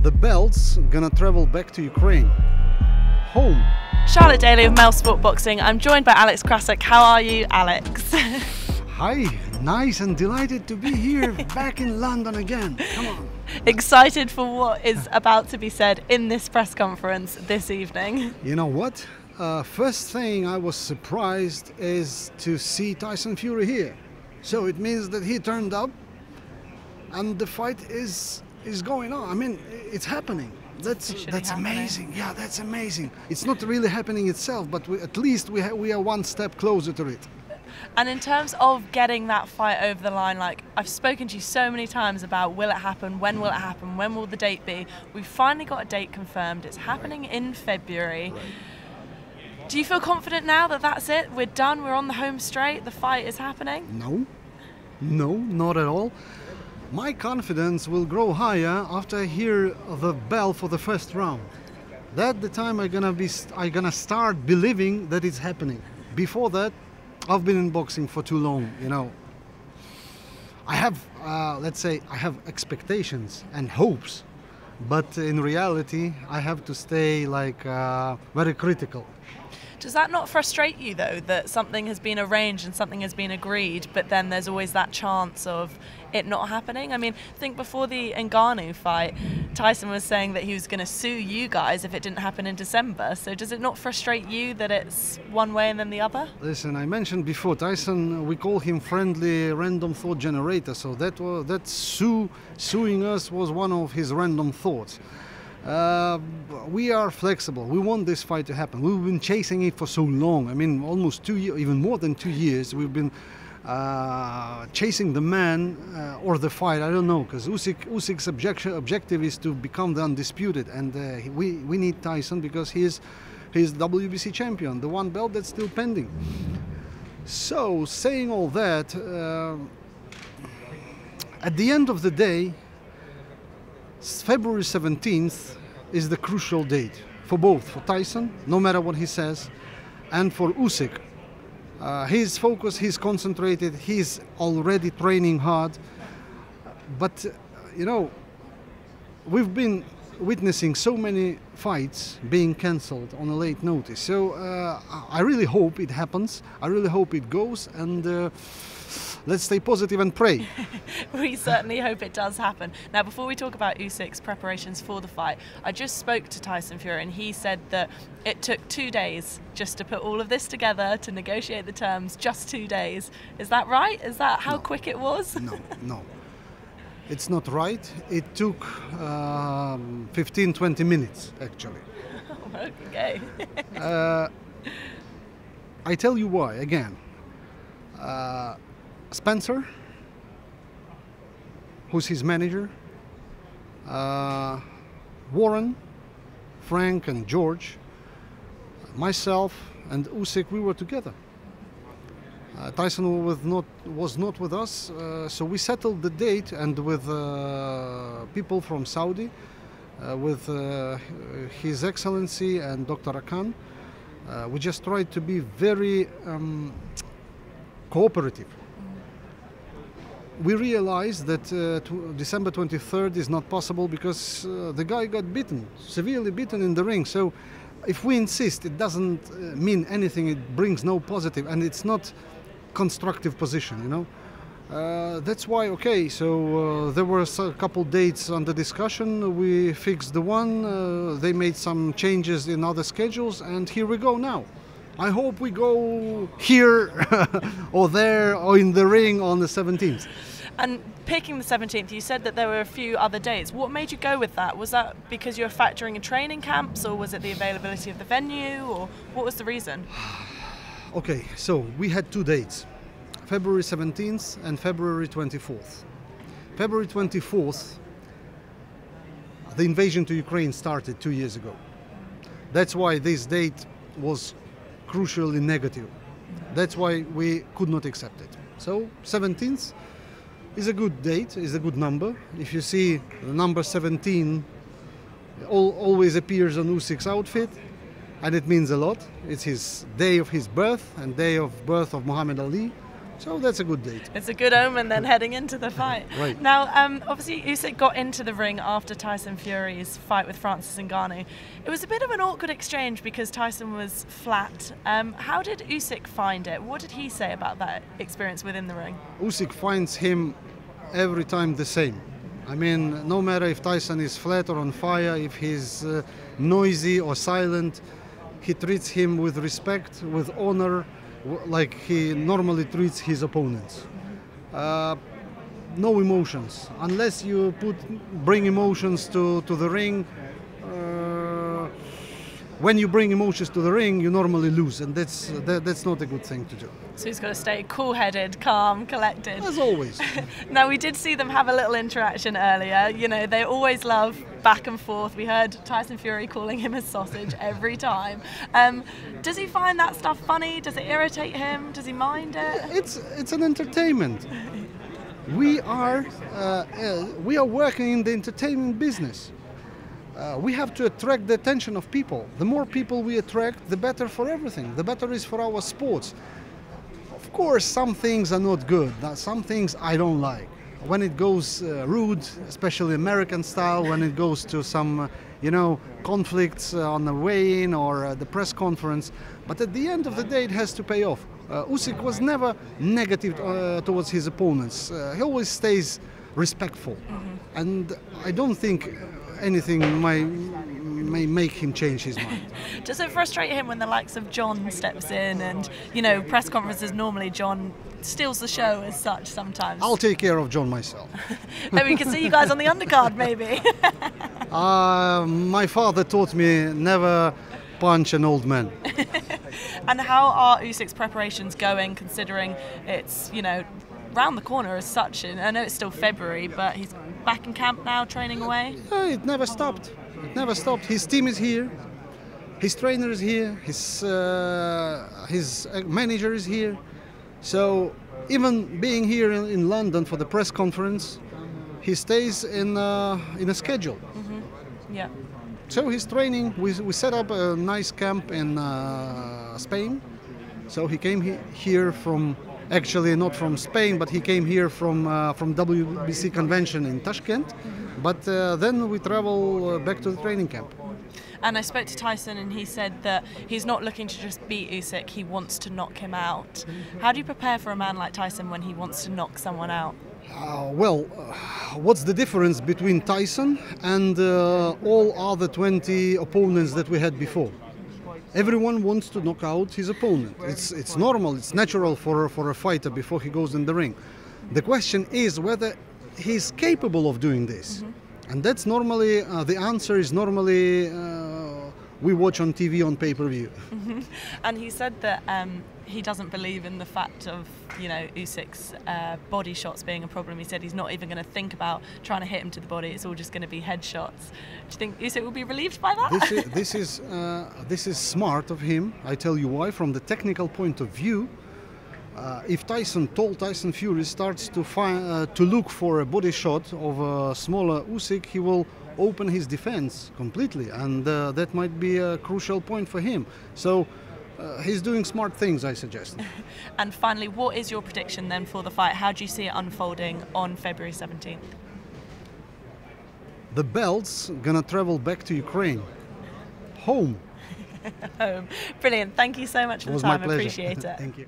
the belt's gonna travel back to Ukraine, home. Charlotte Daly of Male Sport Boxing. I'm joined by Alex Krassyuk. How are you, Alex? Hi, nice and delighted to be here back in London again. Come on. Excited for what is about to be said in this press conference this evening. You know what? First thing I was surprised is to see Tyson Fury here. So it means that he turned up and the fight is going on. I mean, it's happening. That's amazing. Yeah, that's amazing. It's not really happening itself, but at least we are one step closer to it. And in terms of getting that fight over the line, like I've spoken to you so many times about will it happen, when will it happen, when will the date be? We've finally got a date confirmed. It's happening in February. Right. Do you feel confident now that that's it? We're done, we're on the home straight, the fight is happening? No, not at all. My confidence will grow higher after I hear the bell for the first round. That's the time I'm gonna start believing that it's happening. Before that, I've been in boxing for too long, you know. I have, let's say, I have expectations and hopes, but in reality, I have to stay like very critical. Does that not frustrate you though, that something has been arranged and something has been agreed, but then there's always that chance of it not happening? I mean, I think before the Ngannou fight, Tyson was saying that he was going to sue you guys if it didn't happen in December. So does it not frustrate you that it's one way and then the other? Listen, I mentioned before, Tyson, we call him friendly random thought generator. So that suing us was one of his random thoughts. We are flexible. We want this fight to happen. We've been chasing it for so long. I mean, almost 2 years, even more than 2 years. We've been chasing the man or the fight. I don't know, because Usyk's objective is to become the undisputed, and we need Tyson because he's WBC champion, the one belt that's still pending. So, saying all that, at the end of the day, February 17th is the crucial date for both, for Tyson, no matter what he says, and for Usyk. He's focused, he's concentrated, he's already training hard. But, you know, we've been witnessing so many fights being cancelled on a late notice. So I really hope it happens. I really hope it goes. And let's stay positive and pray. We certainly hope it does happen. Now, before we talk about Usyk's preparations for the fight, I just spoke to Tyson Fury and he said that it took 2 days just to put all of this together, to negotiate the terms, just 2 days. Is that right? Is that how quick it was? No. It's not right. It took 15-20 minutes, actually. Okay. I tell you why, again. Spencer, who's his manager, Warren, Frank and George, myself and Usyk, we were together. Tyson was not with us, so we settled the date, and with people from Saudi, with His Excellency and Dr. Akan, we just tried to be very cooperative. We realized that December 23rd is not possible because the guy got beaten, severely beaten in the ring. So if we insist, it doesn't mean anything, it brings no positive, and it's not constructive position, you know. That's why, okay, so there were a couple dates under discussion. We fixed the one, they made some changes in other schedules, and here we go now. I hope we go here or there or in the ring on the 17th. And picking the 17th, you said that there were a few other dates. What made you go with that? Was that because you were factoring in training camps, or was it the availability of the venue, or what was the reason? Okay, so we had 2 dates, February 17th and February 24th. February 24th, the invasion to Ukraine started 2 years ago. That's why this date was crucially negative. That's why we could not accept it. So 17th is a good date, is a good number. If you see the number 17 always appears on Usyk's outfit, and it means a lot. It's his day of his birth and day of birth of Muhammad Ali. So that's a good date. It's a good omen then heading into the fight. Right. Now, obviously Usyk got into the ring after Tyson Fury's fight with Francis Ngannou. It was a bit of an awkward exchange because Tyson was flat. How did Usyk find it? What did he say about that experience within the ring? Usyk finds him every time the same. I mean, no matter if Tyson is flat or on fire, if he's noisy or silent, he treats him with respect, with honor, like he normally treats his opponents. No emotions. Unless you bring emotions to the ring, when you bring emotions to the ring, you normally lose, and that's not a good thing to do. So he's got to stay cool-headed, calm, collected. As always. Now, we did see them have a little interaction earlier. You know, they always love back and forth. We heard Tyson Fury calling him a sausage every time. Does he find that stuff funny? Does it irritate him? Does he mind it? It's an entertainment. We are working in the entertainment business. We have to attract the attention of people. The more people we attract, the better for everything. The better is for our sports. Of course, some things are not good. Some things I don't like. When it goes rude, especially American style, when it goes to some, conflicts on the weigh-in or the press conference. But at the end of the day, it has to pay off. Usyk was never negative towards his opponents. He always stays respectful. Mm-hmm. And I don't think anything may make him change his mind. Does it frustrate him when the likes of John steps in and, press conferences, normally John steals the show as such sometimes? I'll take care of John myself. Maybe we can see you guys on the undercard, maybe. My father taught me never punch an old man. And how are Usyk's preparations going, considering it's, round the corner as such? And I know it's still February, but he's back in camp now, training away? It never stopped. It never stopped. His team is here. His trainer is here. His manager is here. So even being here in London for the press conference, he stays in a schedule. Mm-hmm. Yeah. So he's training. We set up a nice camp in Spain. So he came here from, actually not from Spain, but he came here from WBC convention in Tashkent. Mm-hmm. But then we travel back to the training camp. And I spoke to Tyson and he said that he's not looking to just beat Usyk, he wants to knock him out. How do you prepare for a man like Tyson when he wants to knock someone out? What's the difference between Tyson and all other 20 opponents that we had before? Everyone wants to knock out his opponent. It's normal, it's natural for a fighter before he goes in the ring. The question is whether he's capable of doing this. Mm-hmm. And that's normally, the answer is normally we watch on TV on pay-per-view. Mm-hmm. And he said that he doesn't believe in the fact of, Usyk's body shots being a problem. He said he's not even going to think about trying to hit him to the body. It's all just going to be headshots. Do you think Usyk will be relieved by that? This is smart of him. I tell you why. From the technical point of view, if Tyson Fury starts to look for a body shot of a smaller Usyk, he will open his defense completely, and that might be a crucial point for him. So he's doing smart things, I suggest. And finally, what is your prediction then for the fight? How do you see it unfolding on February 17th? The belt's gonna travel back to Ukraine. Home. Home. Brilliant. Thank you so much for the time. I appreciate it. Thank you.